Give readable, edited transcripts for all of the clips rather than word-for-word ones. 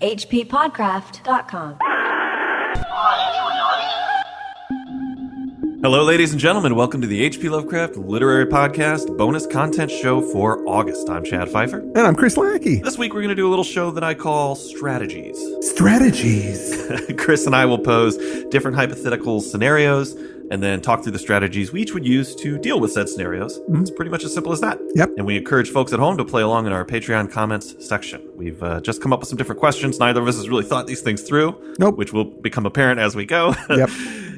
hppodcraft.com. Hello, ladies and gentlemen. Welcome to the H.P. Lovecraft Literary Podcast bonus content show for August. I'm Chad Pfeiffer. And I'm Chris Lackey. This week we're going to do a little show that I call Strategies. Strategies. Chris and I will pose different hypothetical scenarios and then talk through the strategies we each would use to deal with said scenarios. Mm-hmm. It's pretty much as simple as that. Yep. And we encourage folks at home to play along in our Patreon comments section. We've just come up with some different questions. Neither of us has really thought these things through. Nope. Which will become apparent as we go. Yep.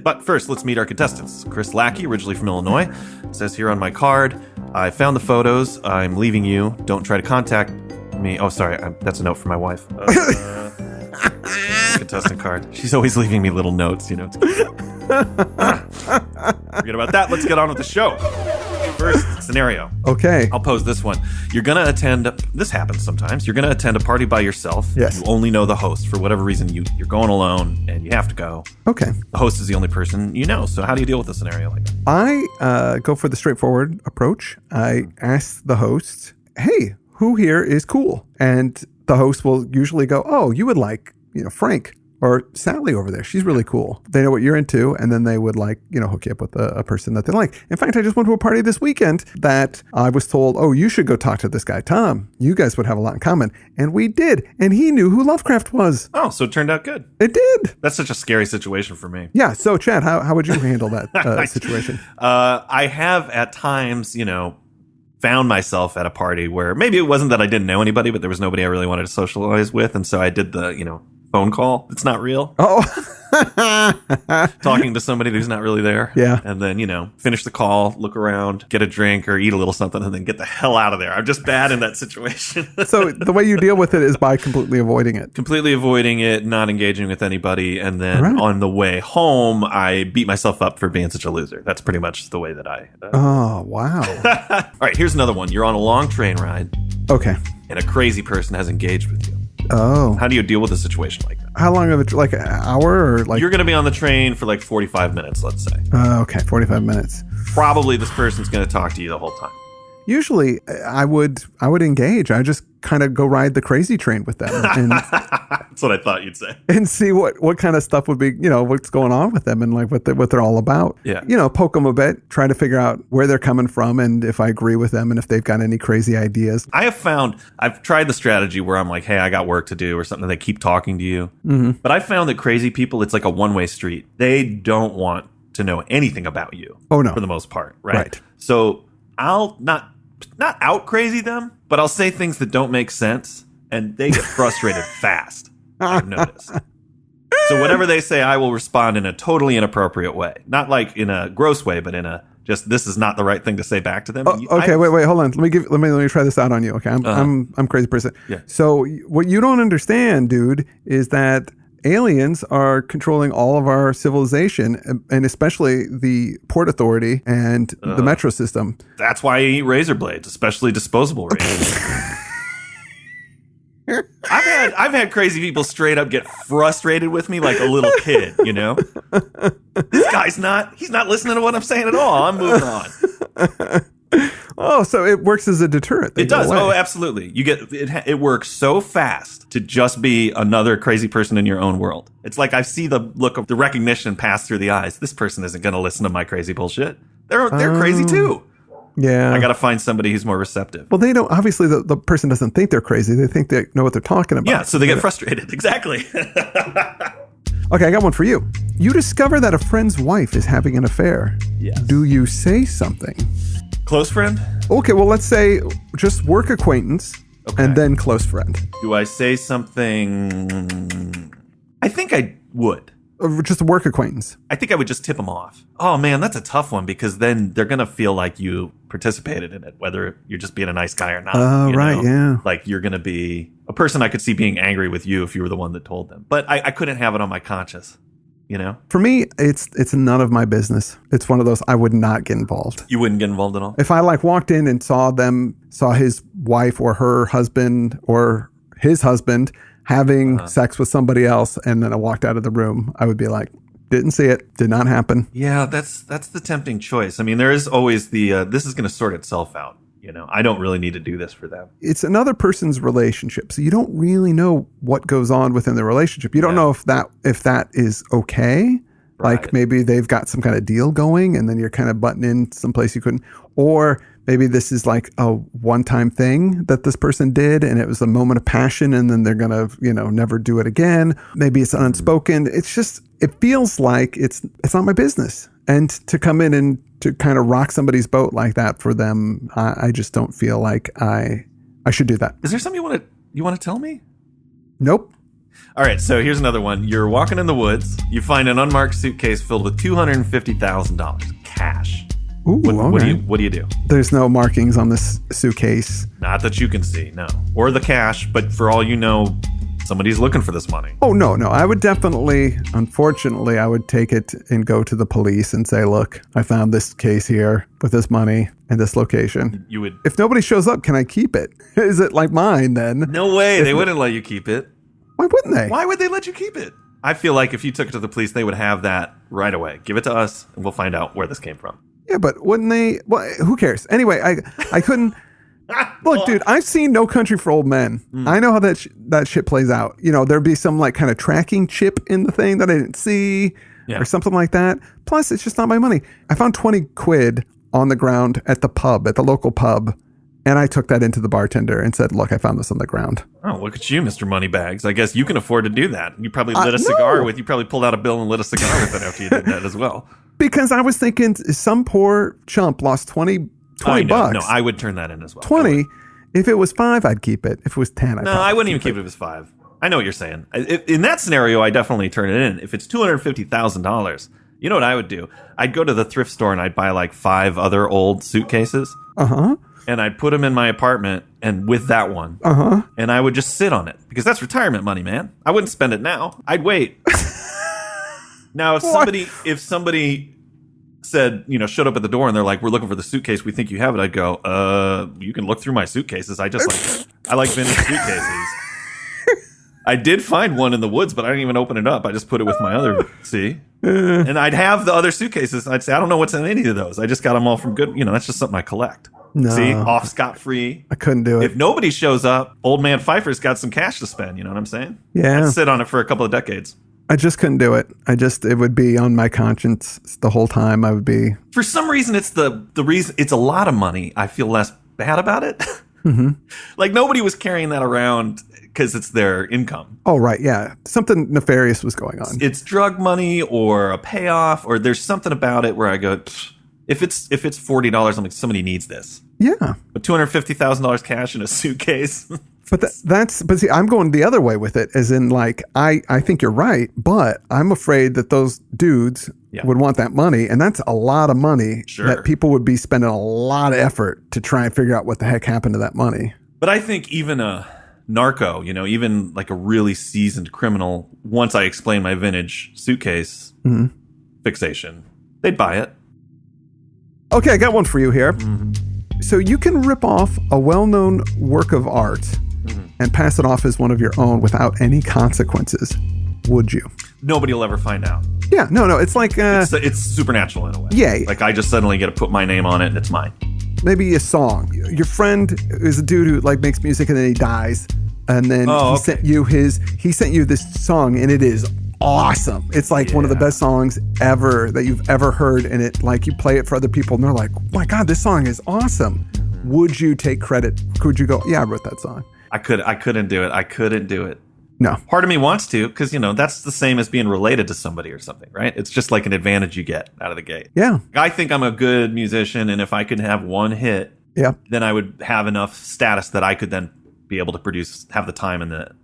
But first, let's meet our contestants. Chris Lackey, originally from Illinois, says here on my card, I found the photos. I'm leaving you. Don't try to contact me. Oh, sorry. That's a note from my wife. Contestant card. She's always leaving me little notes, you know. Forget about that. Let's get on with the show. First scenario. Okay. I'll pose this one. You're going to attend, this happens sometimes, you're going to attend a party by yourself. Yes. You only know the host. For whatever reason, you're going alone and you have to go. Okay. The host is the only person you know. So how do you deal with a scenario like that? I go for the straightforward approach. I ask the host, hey, who here is cool? And the host will usually go, oh, you would like, Frank or Sally over there. She's really cool. They know what you're into, and then they would hook you up with a person that they like. In fact, I just went to a party this weekend that I was told, oh, you should go talk to this guy, Tom. You guys would have a lot in common. And we did. And he knew who Lovecraft was. Oh, so it turned out good. It did. That's such a scary situation for me. Yeah. So, Chad, how would you handle that situation? I have at times, found myself at a party where maybe it wasn't that I didn't know anybody, but there was nobody I really wanted to socialize with. And so I did the, phone call. It's not real. Oh, talking to somebody who's not really there. Yeah. And then, finish the call, look around, get a drink or eat a little something, and then get the hell out of there. I'm just bad in that situation. So the way you deal with it is by completely avoiding it. Completely avoiding it, not engaging with anybody. And then on the way home, I beat myself up for being such a loser. That's pretty much the way that I... Oh, wow. All right, here's another one. You're on a long train ride. Okay. And a crazy person has engaged with you. Oh. How do you deal with a situation like that? How long of it? Like an hour or like? You're going to be on the train for like 45 minutes, let's say. Okay, 45 minutes. Probably this person's going to talk to you the whole time. Usually, I would engage. I just kind of go ride the crazy train with them, and that's what I thought you'd say. And see what kind of stuff would be, what's going on with them and like what they're all about. Yeah. Poke them a bit, try to figure out where they're coming from, and if I agree with them, and if they've got any crazy ideas. I've tried the strategy where I'm like, hey, I got work to do or something. They keep talking to you, but I found that crazy people, it's like a one-way street. They don't want to know anything about you. Oh no, for the most part, right? So I'll not out crazy them, but I'll say things that don't make sense, and they get frustrated fast. I've noticed. So whatever they say, I will respond in a totally inappropriate way. Not like in a gross way, but in a just this is not the right thing to say back to them. Okay, wait, hold on. Let me try this out on you. Okay, I'm a crazy person. Yeah. So what you don't understand, dude, is that aliens are controlling all of our civilization, and especially the Port Authority and the metro system. That's why I eat razor blades, especially disposable razor blades. I've had crazy people straight up get frustrated with me like a little kid, This guy's he's not listening to what I'm saying at all. I'm moving on. Oh, so it works as a deterrent. It does. Oh, absolutely. You get it works so fast to just be another crazy person in your own world. It's like I see the look of the recognition pass through the eyes. This person isn't going to listen to my crazy bullshit. They're crazy too. Yeah. I got to find somebody who's more receptive. Well, they don't. Obviously, the person doesn't think they're crazy. They think they know what they're talking about. Yeah, so they get frustrated. Exactly. Okay, I got one for you. You discover that a friend's wife is having an affair. Yes. Do you say something? Close friend? Okay, well, let's say just work acquaintance and then close friend. Do I say something? I think I would. Just a work acquaintance. I think I would just tip them off. Oh, man, that's a tough one because then they're going to feel like you participated in it, whether you're just being a nice guy or not. Oh, right, yeah. Like you're going to be a person I could see being angry with you if you were the one that told them. But I couldn't have it on my conscience, For me, it's none of my business. It's one of those, I would not get involved. You wouldn't get involved at all? If I walked in and saw his wife or her husband or his husband having sex with somebody else, and then I walked out of the room, I would be like, didn't see it, did not happen. Yeah, that's the tempting choice. I mean, there is always the, this is going to sort itself out. I don't really need to do this for them. It's another person's relationship. So you don't really know what goes on within the relationship. You don't know if that is okay. Right. Like maybe they've got some kind of deal going and then you're kind of butting in someplace you couldn't. Or maybe this is like a one-time thing that this person did and it was a moment of passion and then they're going to, never do it again. Maybe it's unspoken. It's just, it feels like it's not my business. And to come in and to kind of rock somebody's boat like that for them, I just don't feel like I should do that. Is there something you want to tell me? Nope. All right, so here's another one. You're walking in the woods. You find an unmarked suitcase filled with $250,000 cash. Ooh, what do you do? There's no markings on this suitcase. Not that you can see, no. Or the cash, but for all you know, somebody's looking for this money. Oh, no. I would unfortunately, I would take it and go to the police and say, look, I found this case here with this money and this location. You would. If nobody shows up, can I keep it? Is it like mine then? No way. They wouldn't let you keep it. Why wouldn't they? Why would they let you keep it? I feel like if you took it to the police, they would have that right away. Give it to us and we'll find out where this came from. Yeah, but wouldn't they? Well, who cares? Anyway, I couldn't. Look, dude, I've seen No Country for Old Men. I know how that shit plays out. There'd be some like kind of tracking chip in the thing that I didn't see or something like that. Plus, it's just not my money. I found 20 quid on the ground at the local pub. And I took that into the bartender and said, look, I found this on the ground. Oh, look at you, Mr. Moneybags. I guess you can afford to do that. You probably lit a cigar with, you probably pulled out a bill and lit a cigar with it after you did that as well. Because I was thinking some poor chump lost 20 bucks. No, I would turn that in as well. 20. If it was 5, I'd keep it. If it was 10, I wouldn't even keep it if it was 5. I know what you're saying. In that scenario, I definitely turn it in. If it's $250,000, you know what I would do? I'd go to the thrift store and I'd buy like 5 other old suitcases. Uh-huh. And I'd put them in my apartment and with that one. Uh-huh. And I would just sit on it because that's retirement money, man. I wouldn't spend it now. I'd wait. Now, if somebody said, showed up at the door and they're like, we're looking for the suitcase, we think you have it, I'd go, you can look through my suitcases. I like vintage suitcases. I did find one in the woods, but I didn't even open it up. I just put it with my other, and I'd have the other suitcases. I'd say, I don't know what's in any of those. I just got them all from good, that's just something I collect. No. See, off scot-free. I couldn't do it. If nobody shows up, old man Pfeiffer's got some cash to spend. You know what I'm saying? Yeah. I'd sit on it for a couple of decades. I just couldn't do it. It would be on my conscience the whole time. I would be. For some reason, it's the reason it's a lot of money. I feel less bad about it. Mm-hmm. Like nobody was carrying that around because it's their income. Oh, right. Yeah. Something nefarious was going on. It's drug money or a payoff, or there's something about it where I go, if it's $40, I'm like, somebody needs this. Yeah. But $250,000 cash in a suitcase. But but see, I'm going the other way with it, as in like, I think you're right, but I'm afraid that those dudes would want that money. And that's a lot of money that people would be spending a lot of effort to try and figure out what the heck happened to that money. But I think even a narco, even like a really seasoned criminal, once I explain my vintage suitcase fixation, they'd buy it. Okay, I got one for you here. Mm-hmm. So you can rip off a well-known work of art and pass it off as one of your own without any consequences. Would you? Nobody will ever find out. Yeah, no. It's like... it's supernatural in a way. Yeah. Like I just suddenly get to put my name on it and it's mine. Maybe a song. Your friend is a dude who like makes music and then he dies. And then sent you this song and it is awesome. It's like one of the best songs ever that you've ever heard. And it like you play it for other people and they're like, oh my God, this song is awesome. Would you take credit? Could you go, yeah, I wrote that song? I couldn't do it. I couldn't do it. No. Part of me wants to, because, that's the same as being related to somebody or something, right? It's just like an advantage you get out of the gate. Yeah. I think I'm a good musician, and if I could have one hit, then I would have enough status that I could then be able to have the time and the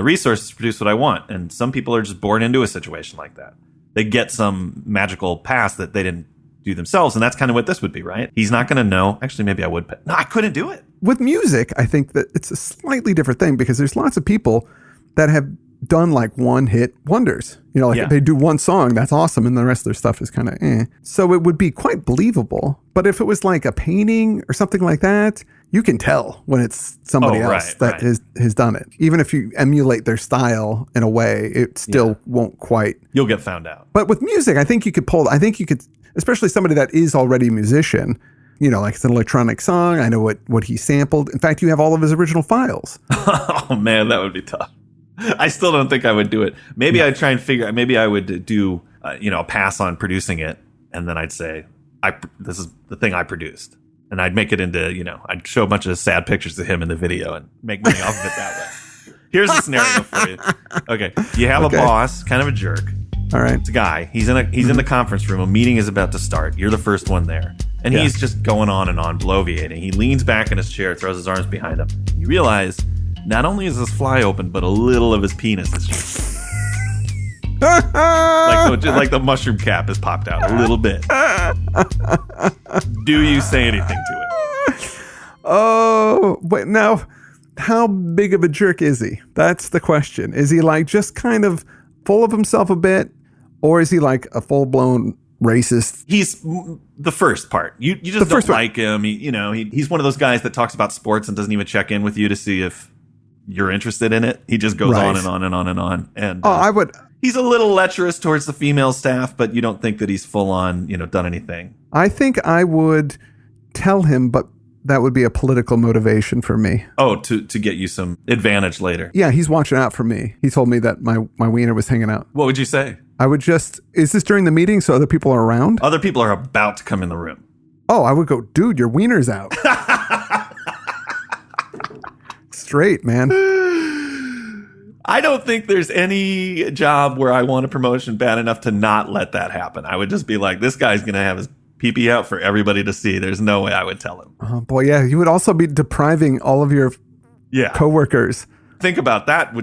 resources to produce what I want. And some people are just born into a situation like that. They get some magical pass that they didn't do themselves, and that's kind of what this would be, right? He's not going to know. Actually, maybe I would. No, I couldn't do it. With music, I think that it's a slightly different thing because there's lots of people that have done like one-hit wonders. They do one song, that's awesome, and the rest of their stuff is kind of eh. So it would be quite believable. But if it was like a painting or something like that, you can tell when it's somebody else that has done it. Even if you emulate their style in a way, it still won't quite. You'll get found out. But with music, I think you could, especially somebody that is already a musician, like it's an electronic song. I know what he sampled. In fact, you have all of his original files. Oh man, that would be tough. I still don't think I would do it. Maybe I'd try and figure. Maybe I would do a pass on producing it, and then I'd say, this is the thing I produced, and I'd make it into I'd show a bunch of sad pictures of him in the video and make money off of it that way. Here's the scenario for you. Okay, you have a boss, kind of a jerk. All right, it's a guy. He's in the conference room. A meeting is about to start. You're the first one there, and he's just going on and on, bloviating. He leans back in his chair, throws his arms behind him. You realize not only is his fly open, but a little of his penis is just like the mushroom cap has popped out a little bit. Do you say anything to it? Oh, but now, how big of a jerk is he? That's the question. Is he like just kind of full of himself a bit, or is he like a full-blown racist? He's the first part. You just don't like him. He's one of those guys that talks about sports and doesn't even check in with you to see if you're interested in it. He just goes on and on and on and on. And I would. He's a little lecherous towards the female staff, but you don't think that he's full on, done anything. I think I would tell him, but that would be a political motivation for me. Oh, to get you some advantage later. Yeah, he's watching out for me. He told me that my wiener was hanging out. What would you say? I would just, is this during the meeting so other people are around? Other people are about to come in the room. Oh, I would go, dude, your wiener's out. Straight, man. I don't think there's any job where I want a promotion bad enough to not let that happen. I would just be like, this guy's going to have his pee-pee out for everybody to see. There's no way I would tell him. Oh, boy, yeah. You would also be depriving all of your coworkers. Think about that.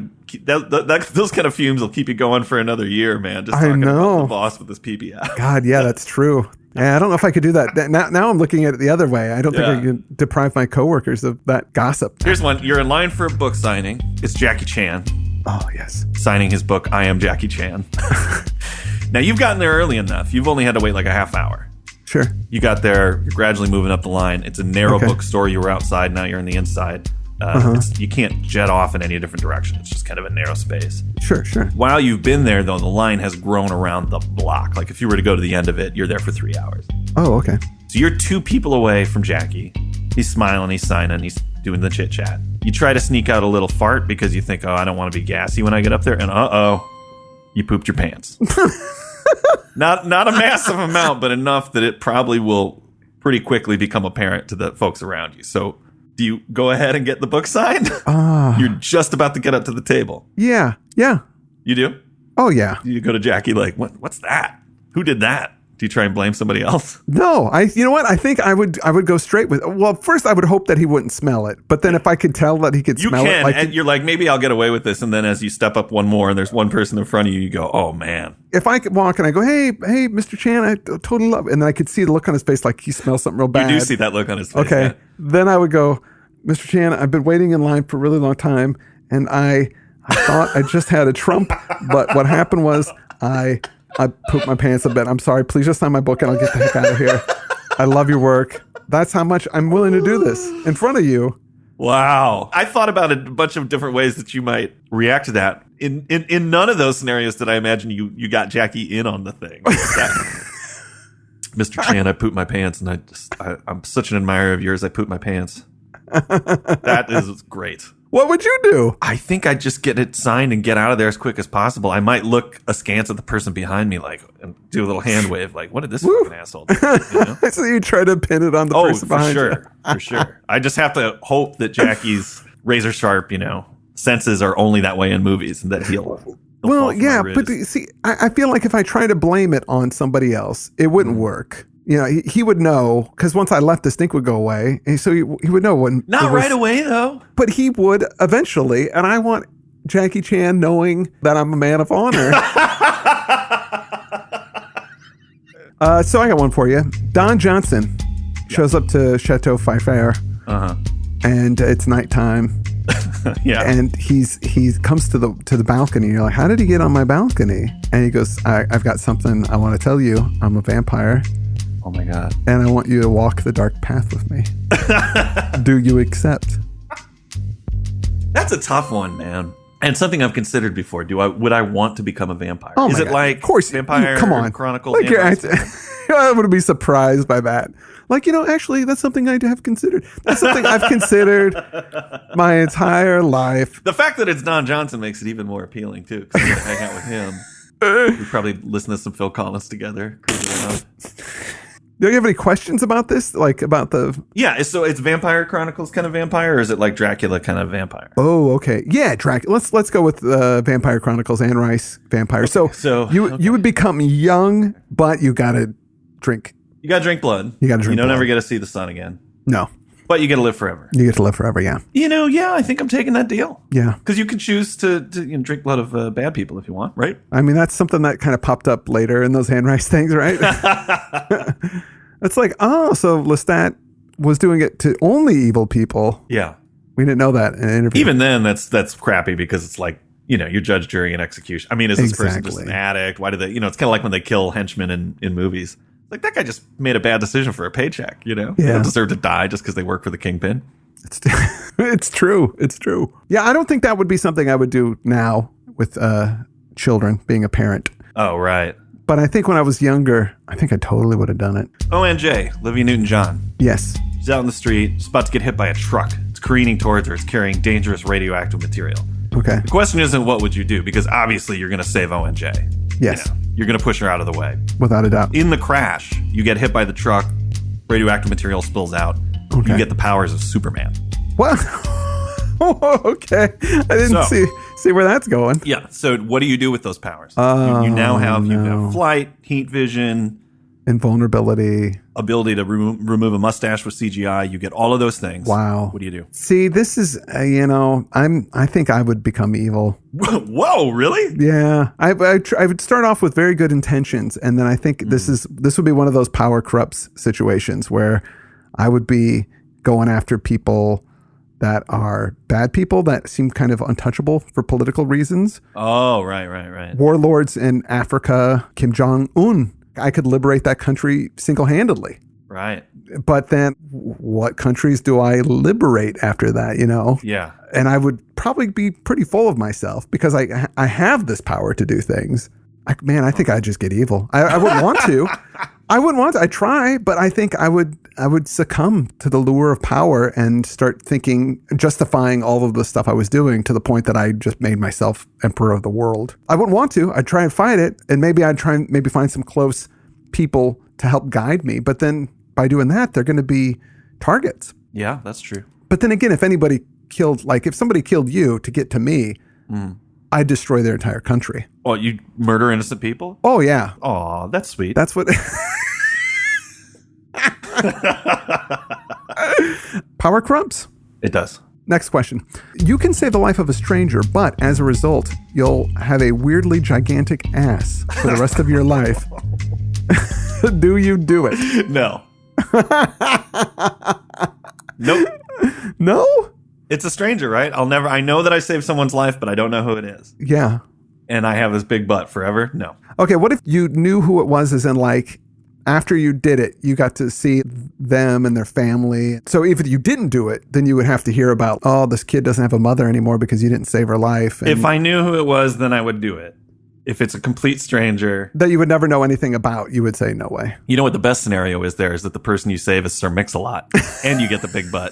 Those kind of fumes will keep you going for another year, man. Just talking I know. about the boss with his pee-pee out. God, yeah, that's true. Yeah, I don't know if I could do that. Now I'm looking at it the other way. I don't think I can deprive my coworkers of that gossip. Here's one. You're in line for a book signing. It's Jackie Chan. Oh, yes. Signing his book, I Am Jackie Chan. Now, you've gotten there early enough. You've only had to wait like a half hour. Sure. You got there. You're gradually moving up the line. It's a narrow bookstore. You were outside. Now you're on the inside. You can't jet off in any different direction. It's just kind of a narrow space. Sure. While you've been there, though, the line has grown around the block. Like if you were to go to the end of it, you're there for 3 hours. Oh, okay. So you're 2 people away from Jackie. He's smiling, he's signing, he's doing the chit chat. You try to sneak out a little fart because you think, I don't want to be gassy when I get up there. And you pooped your pants. Not a massive amount, but enough that it probably will pretty quickly become apparent to the folks around you. So do you go ahead and get the book signed? You're just about to get up to the table. Yeah. You do? Oh, yeah. You go to Jackie like, what's that? Who did that? Do you try and blame somebody else? No, you know what? I think I would go straight with. Well, first I would hope that he wouldn't smell it, but then if I could tell that he could smell it, and you're like, maybe I'll get away with this, and then as you step up one more, and there's one person in front of you, you go, oh man. If I could walk and I go, hey, Mr. Chan, I totally love it, and then I could see the look on his face, like he smells something real bad. You do see that look on his face. Okay, yeah. Then I would go, Mr. Chan, I've been waiting in line for a really long time, and I thought I just had a Trump, but what happened was I pooped my pants a bit. I'm sorry. Please just sign my book and I'll get the heck out of here. I love your work. That's how much I'm willing to do this in front of you. Wow. I thought about a bunch of different ways that you might react to that. In none of those scenarios did I imagine you got Jackie in on the thing. Mr. Chan, I pooped my pants, and I'm such an admirer of yours. I pooped my pants. That is great. What would you do? I think I'd just get it signed and get out of there as quick as possible. I might look askance at the person behind me, and do a little hand wave, like, what did this fucking asshole do? You know? So you try to pin it on the person behind you. For sure. I just have to hope that Jackie's razor sharp, senses are only that way in movies, and that he'll well, yeah, but see, I feel like if I try to blame it on somebody else, it wouldn't work. He would know, because once I left, the stink would go away. And so he would know when. Not right away, though. But he would eventually. And I want Jackie Chan knowing that I'm a man of honor. So I got one for you. Don Johnson shows up to Chateau Pfeiffer. And it's nighttime. Yeah. And he comes to the balcony. You're like, how did he get on my balcony? And he goes, I've got something I want to tell you. I'm a vampire. Oh my God. And I want you to walk the dark path with me. Do you accept? That's a tough one, man. And something I've considered before. Would I want to become a vampire? Oh Is it God. like of course, Vampire come on. Chronicles? Like I would be surprised by that. Like, actually, that's something I have considered. That's something I've considered my entire life. The fact that it's Don Johnson makes it even more appealing, too, because you hang out with him. We probably listen to some Phil Collins together. Do you have any questions about this? Like about the... Yeah, so it's Vampire Chronicles kind of vampire, or is it like Dracula kind of vampire? Oh, okay. Yeah, Dracula. Let's go with Vampire Chronicles, Anne Rice vampire. Okay, so you would become young, but you got to drink. You got to drink blood. You got to drink blood. You don't blood. ever get to see the sun again. No. But you get to live forever. You get to live forever, yeah. I think I'm taking that deal. Yeah. Because you can choose to drink blood of bad people if you want, right? I mean, that's something that kind of popped up later in those Anne Rice things, right? It's like, so Lestat was doing it to only evil people. Yeah. We didn't know that in an interview. Even then, that's crappy because it's like, you judge, jury, and execution. I mean, is this person just an addict? Why did they, it's kind of like when they kill henchmen in movies. Like, that guy just made a bad decision for a paycheck, They don't deserve to die just because they work for the kingpin. It's true. It's true. Yeah, I don't think that would be something I would do now with children, being a parent. Oh, right. But I think when I was younger, I think I totally would have done it. ONJ, Olivia Newton-John. Yes. She's out in the street. She's about to get hit by a truck. It's careening towards her. It's carrying dangerous radioactive material. Okay. The question isn't what would you do, because obviously you're going to save ONJ. Yes. You're going to push her out of the way. Without a doubt. In the crash, you get hit by the truck. Radioactive material spills out. Okay. You get the powers of Superman. What? Okay. I didn't see where that's going. Yeah. So what do you do with those powers? You now have flight, heat vision, invulnerability, ability to remove a mustache with CGI. You get all of those things. Wow. What do you do? See, this is I think I would become evil. Whoa, really? Yeah. I would start off with very good intentions, and then I think this would be one of those power corrupts situations where I would be going after people that are bad people that seem kind of untouchable for political reasons. Oh, right. Warlords in Africa, Kim Jong-un. I could liberate that country single-handedly. Right. But then what countries do I liberate after that, Yeah. And I would probably be pretty full of myself because I have this power to do things. I think I'd just get evil. I wouldn't want to. I wouldn't want to. I try, but I think I would succumb to the lure of power and start justifying all of the stuff I was doing to the point that I just made myself emperor of the world. I wouldn't want to. I'd try and fight it, and maybe I'd try and find some close people to help guide me. But then by doing that, they're going to be targets. Yeah, that's true. But then again, if somebody killed you to get to me, I'd destroy their entire country. Oh, you murder innocent people? Oh, yeah. Oh, that's sweet. That's what... Power corrupts? It does. Next question. You can save the life of a stranger, but as a result, you'll have a weirdly gigantic ass for the rest of your life. Do you do it? No. Nope. No? It's a stranger, right? I know that I saved someone's life, but I don't know who it is. Yeah. And I have this big butt forever? No. Okay, what if you knew who it was, as in after you did it, you got to see them and their family. So if you didn't do it, then you would have to hear about, this kid doesn't have a mother anymore because you didn't save her life. And if I knew who it was, then I would do it. If it's a complete stranger that you would never know anything about, you would say, no way. You know what the best scenario is there is that the person you save is Sir Mix-a-Lot and you get the big butt.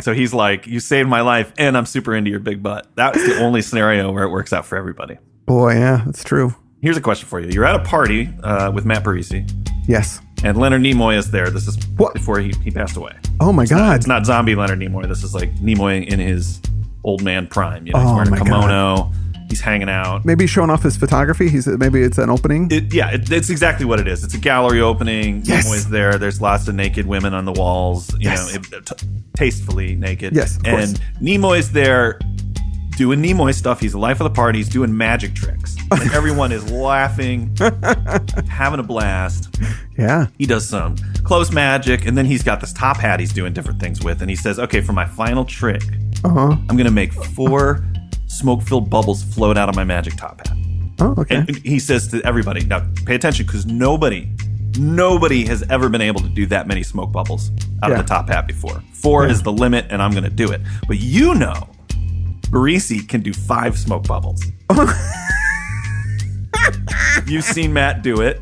So he's like, you saved my life and I'm super into your big butt. That's the only scenario where it works out for everybody. Boy, yeah, that's true. Here's a question for you. You're at a party with Matt Parisi. Yes. And Leonard Nimoy is there. This is before he passed away. Oh, my God. It's not zombie Leonard Nimoy. This is like Nimoy in his old man prime. He's wearing a kimono. God. He's hanging out. Maybe showing off his photography. Maybe it's an opening. It's exactly what it is. It's a gallery opening. Yes. Nimoy's there. There's lots of naked women on the walls. Tastefully naked. Yes, of course. And Nimoy's there doing Nimoy stuff. He's the life of the party. He's doing magic tricks. And everyone is laughing, having a blast. Yeah. He does some close magic, and then he's got this top hat he's doing different things with. And he says, okay, for my final trick, I'm going to make 4 smoke-filled bubbles float out of my magic top hat. Oh, okay. And he says to everybody, now pay attention, because nobody has ever been able to do that many smoke bubbles out of the top hat before. 4 is the limit, and I'm going to do it. But Barisi can do 5 smoke bubbles. You've seen Matt do it.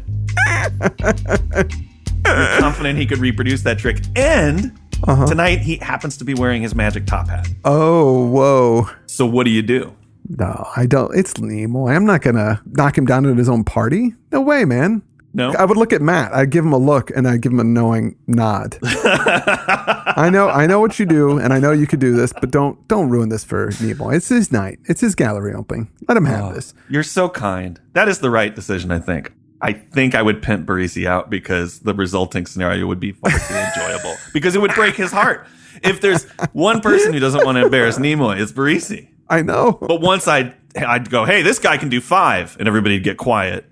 You're confident he could reproduce that trick. And tonight he happens to be wearing his magic top hat. Oh, whoa. So what do you do? No, I don't. It's Nimoy. I'm not going to knock him down at his own party. No way, man. No? I would look at Matt. I'd give him a look and I'd give him a knowing nod. I know what you do, and I know you could do this, but don't ruin this for Nimoy. It's his night. It's his gallery opening. Let him have this. You're so kind. That is the right decision, I think. I think I would pimp Barisi out because the resulting scenario would be far too enjoyable. Because it would break his heart. If there's one person who doesn't want to embarrass Nimoy, it's Barisi. I know. But once I'd go, hey, this guy can do 5, and everybody'd get quiet.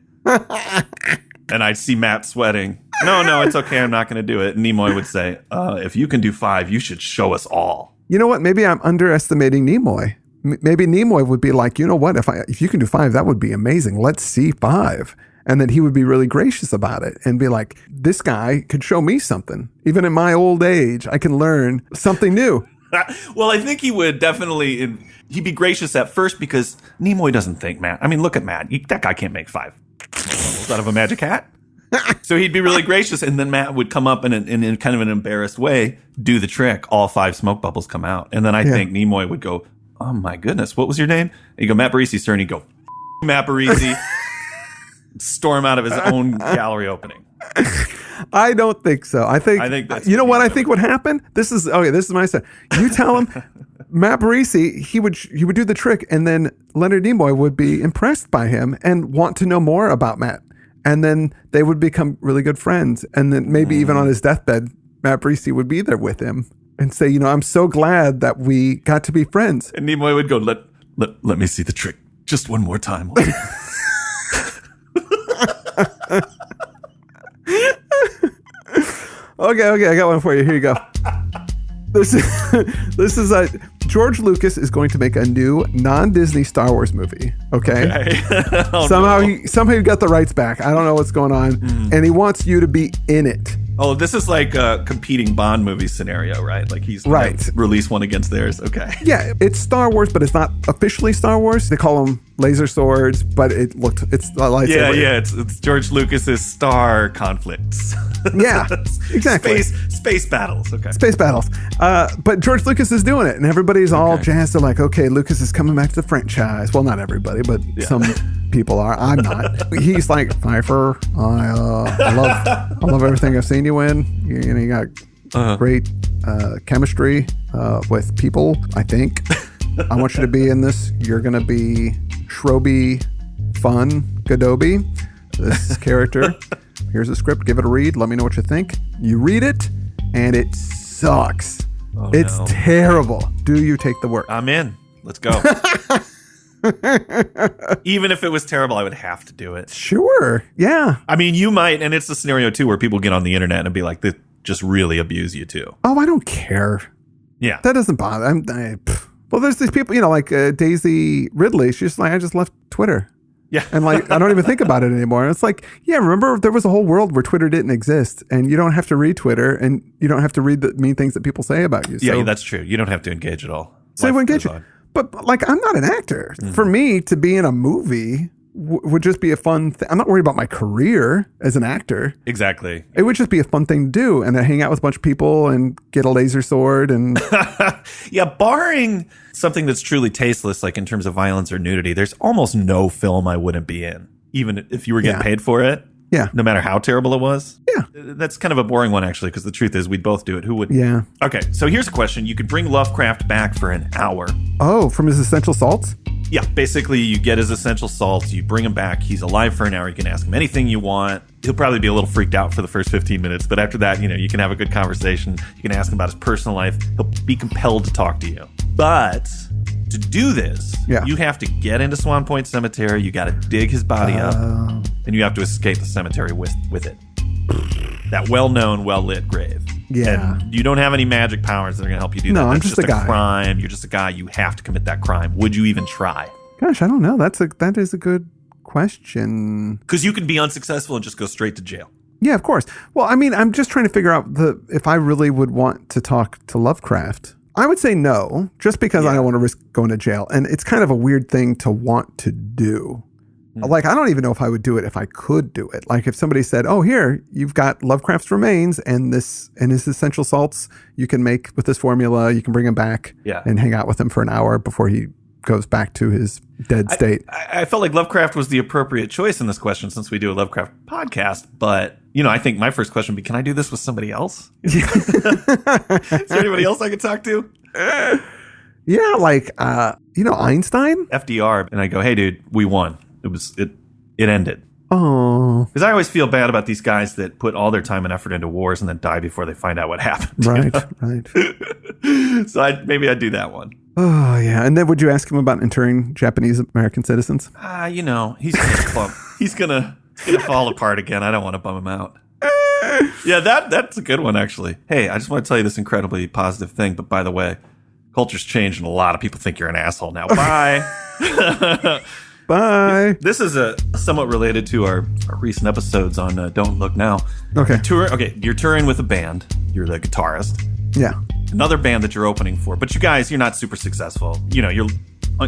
And I'd see Matt sweating. No, it's okay. I'm not going to do it. And Nimoy would say, if you can do 5, you should show us all. You know what? Maybe I'm underestimating Nimoy. Maybe Nimoy would be like, you know what? If you can do 5, that would be amazing. Let's see 5. And then he would be really gracious about it and be like, this guy could show me something. Even in my old age, I can learn something new. Well, I think he would definitely, he'd be gracious at first because Nimoy doesn't think Matt. I mean, look at Matt. That guy can't make 5 bubbles out of a magic hat. So he'd be really gracious. And then Matt would come up and in kind of an embarrassed way, do the trick. All 5 smoke bubbles come out. And then I think Nimoy would go, oh my goodness, what was your name? And he'd go, Matt Barisi, sir. And he'd go, Matt Barisi. Storm out of his own gallery opening. I don't think so. I think that's you know what I think would happen. This is my side. You tell him Matt Barisi, he would do the trick, and then Leonard Nimoy would be impressed by him and want to know more about Matt, and then they would become really good friends, and then maybe even on his deathbed, Matt Barisi would be there with him and say, you know, I'm so glad that we got to be friends. And Nimoy would go, let me see the trick just one more time. Okay, I got one for you. Here you go. This is George Lucas is going to make a new non-Disney Star Wars movie. Okay. Somehow he got the rights back. I don't know what's going on, and he wants you to be in it. Oh, this is like a competing Bond movie scenario, right? Like he's going to release one against theirs. Okay. Yeah, it's Star Wars, but it's not officially Star Wars. They call them laser swords, but it's a lightsaber. Yeah, it's George Lucas's Star conflicts. Yeah, exactly. Space battles. Okay. Space battles. But George Lucas is doing it, and everybody's all jazzed. They're like, okay, Lucas is coming back to the franchise. Well, not everybody, but some people are. I'm not. He's like, Pfeiffer, I love everything I've seen you in. You got great chemistry with people, I think. I want you to be in this. You're going to be Shroby Fun Gadobi, this character. Here's a script. Give it a read. Let me know what you think. You read it, and it sucks. It's terrible. Do you take the work? I'm in. Let's go. Even if it was terrible, I would have to do it. Sure. Yeah. I mean, you might, and it's a scenario too where people get on the internet and be like, "This just really abuse you too." Oh, I don't care. Yeah, that doesn't bother. Well, there's these people, like Daisy Ridley. She's just like, I just left Twitter. Yeah. And like, I don't even think about it anymore. And it's like, yeah, remember there was a whole world where Twitter didn't exist, and you don't have to read Twitter, and you don't have to read the mean things that people say about you. Yeah, that's true. You don't have to engage at all. So you engage. But like, I'm not an actor. For me to be in a movie would just be a fun thing. I'm not worried about my career as an actor. Exactly. It would just be a fun thing to do, and hang out with a bunch of people and get a laser sword and yeah, barring something that's truly tasteless, like in terms of violence or nudity, there's almost no film I wouldn't be in, even if you were getting paid for it. Yeah. No matter how terrible it was. Yeah. That's kind of a boring one, actually, because the truth is we'd both do it. Who would? Yeah. Okay, so here's a question. You could bring Lovecraft back for an hour. Oh, from his essential salts? Yeah, basically you get his essential salts, you bring him back, he's alive for an hour, you can ask him anything you want. He'll probably be a little freaked out for the first 15 minutes, but after that, you can have a good conversation. You can ask him about his personal life. He'll be compelled to talk to you. But to do this, you have to get into Swan Point Cemetery, you got to dig his body up, and you have to escape the cemetery with it. That well-known, well-lit grave. Yeah. And you don't have any magic powers that are going to help you do that. No, That's I'm just a guy. Crime. You're just a guy. You have to commit that crime. Would you even try? Gosh, I don't know. That is a good question. Because you could be unsuccessful and just go straight to jail. Yeah, of course. Well, I mean, I'm just trying to figure out if I really would want to talk to Lovecraft. I would say no, just because I don't want to risk going to jail. And it's kind of a weird thing to want to do. Like, I don't even know if I would do it if I could do it. Like, if somebody said, "Oh, here, you've got Lovecraft's remains and his essential salts you can make with this formula. You can bring him back and hang out with him for an hour before he goes back to his dead state." I felt like Lovecraft was the appropriate choice in this question since we do a Lovecraft podcast. But, I think my first question would be, can I do this with somebody else? Is there anybody else I could talk to? Yeah, like, Einstein? FDR. And I go, hey, dude, we won. It ended. Oh. Because I always feel bad about these guys that put all their time and effort into wars and then die before they find out what happened. Right. So maybe I'd do that one. Oh, yeah. And then would you ask him about interring Japanese American citizens? He's gonna fall apart again. I don't want to bum him out. Yeah, that's a good one, actually. Hey, I just want to tell you this incredibly positive thing, but by the way, culture's changed and a lot of people think you're an asshole now. Bye. Bye. This is somewhat related to our recent episodes on Don't Look Now. Okay. You're touring with a band. You're the guitarist. Yeah. Another band that you're opening for. But you're not super successful. You're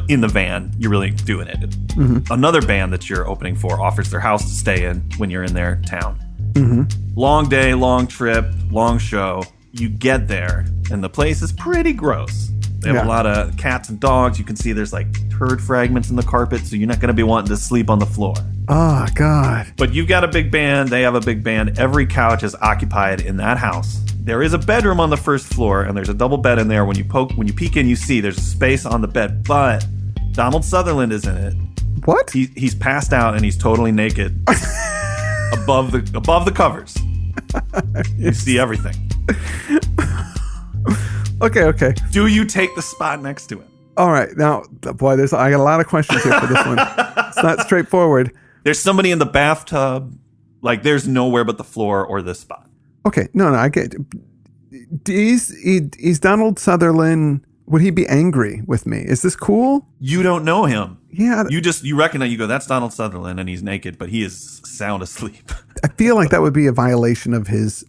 in the van. You're really doing it. Mm-hmm. Another band that you're opening for offers their house to stay in when you're in their town. Mm-hmm. Long day, long trip, long show. You get there, and the place is pretty gross. They have a lot of cats and dogs. You can see there's like turd fragments in the carpet, so you're not going to be wanting to sleep on the floor. Oh, God. But you've got a big band. They have a big band. Every couch is occupied in that house. There is a bedroom on the first floor, and there's a double bed in there. When you peek in, you see there's a space on the bed, but Donald Sutherland is in it. What? He's passed out, and he's totally naked above the covers. You see everything. Okay. Do you take the spot next to him? All right. Now, boy, I got a lot of questions here for this one. It's not straightforward. There's somebody in the bathtub. Like, there's nowhere but the floor or this spot. Okay. No, I get it. Is Donald Sutherland, would he be angry with me? Is this cool? You don't know him. Yeah. You recognize, you go, that's Donald Sutherland, and he's naked, but he is sound asleep. I feel like that would be a violation of his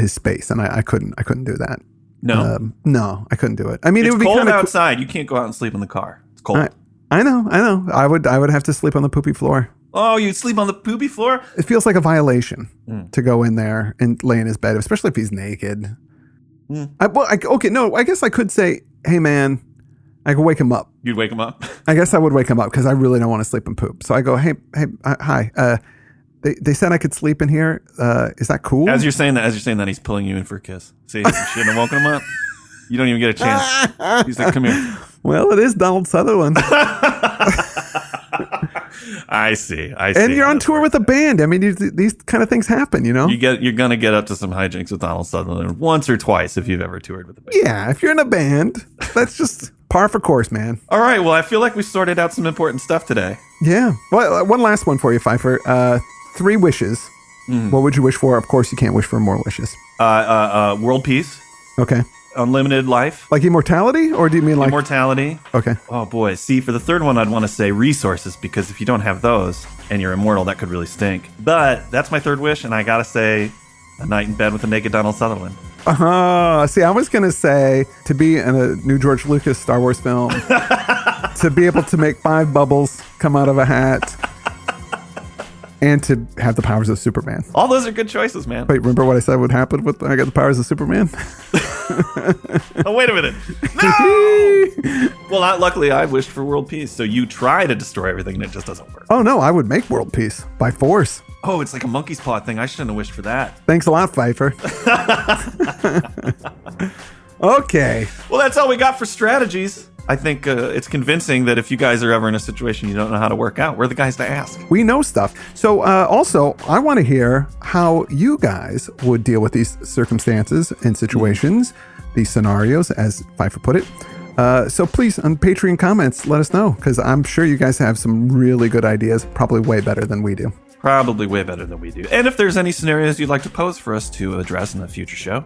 space, and I couldn't do that. No. No, I couldn't do it. I mean, it's it would be cold kind of outside. You can't go out and sleep in the car. It's cold. I know. I would have to sleep on the poopy floor. Oh, you'd sleep on the poopy floor? It feels like a violation to go in there and lay in his bed, especially if he's naked. I guess I could say, hey, man, I could wake him up. You'd wake him up? I guess I would wake him up because I really don't want to sleep in poop. So I go, hey, hi. They said I could sleep in here. Is that cool? As you're saying that, he's pulling you in for a kiss. See, you shouldn't have woken him up. You don't even get a chance. He's like, come here. Well, it is Donald Sutherland. I see. And you're on tour with a band. I mean, these kind of things happen, you know? You're going to get up to some hijinks with Donald Sutherland once or twice if you've ever toured with a band. Yeah, if you're in a band, that's just par for course, man. All right. Well, I feel like we sorted out some important stuff today. Yeah. Well, one last one for you, Pfeiffer. 3 wishes. What would you wish for? Of course, you can't wish for more wishes. World peace. Okay. Unlimited life. Like immortality? Or do you mean like... Immortality. Okay. Oh, boy. See, for the third one, I'd want to say resources, because if you don't have those and you're immortal, that could really stink. But that's my third wish, and I got to say a night in bed with a naked Donald Sutherland. See, I was going to say to be in a new George Lucas Star Wars film, to be able to make 5 bubbles come out of a hat, and to have the powers of Superman. All those are good choices, man. Wait, remember what I said would happen when I got the powers of Superman? Oh, wait a minute. No! Well, luckily, I wished for world peace, so you try to destroy everything, and it just doesn't work. Oh, no, I would make world peace by force. Oh, it's like a monkey's paw thing. I shouldn't have wished for that. Thanks a lot, Pfeiffer. Okay. Well, that's all we got for strategies. I think it's convincing that if you guys are ever in a situation you don't know how to work out, we're the guys to ask. We know stuff. So also, I want to hear how you guys would deal with these circumstances and situations, these scenarios, as Pfeiffer put it. So please, on Patreon comments, let us know, because I'm sure you guys have some really good ideas, probably way better than we do. Probably way better than we do. And if there's any scenarios you'd like to pose for us to address in a future show,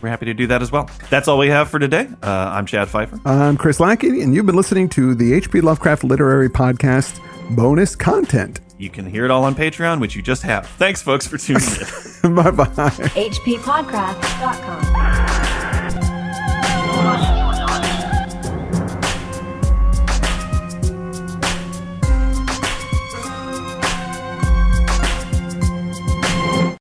we're happy to do that as well. That's all we have for today. I'm Chad Pfeiffer. I'm Chris Lackey, and you've been listening to the H.P. Lovecraft Literary Podcast bonus content. You can hear it all on Patreon, which you just have. Thanks, folks, for tuning in. Bye-bye. hppodcraft.com